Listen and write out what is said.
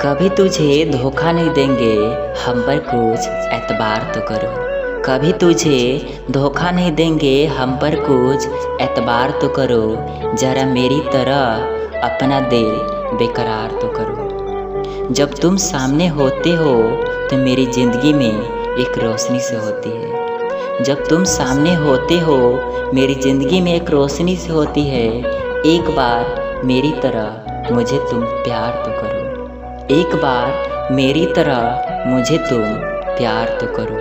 कभी तुझे धोखा नहीं देंगे, हम पर कुछ एतबार तो करो। कभी तुझे धोखा नहीं देंगे, हम पर कुछ एतबार तो करो। ज़रा मेरी तरह अपना दिल बेकरार तो करो। जब तुम सामने होते हो तो मेरी ज़िंदगी में एक रोशनी से होती है। जब तुम सामने होते हो मेरी ज़िंदगी में एक रोशनी से होती है। एक बार मेरी तरह मुझे तुम प्यार तो करो। एक बार मेरी तरह मुझे तुम प्यार तो करो।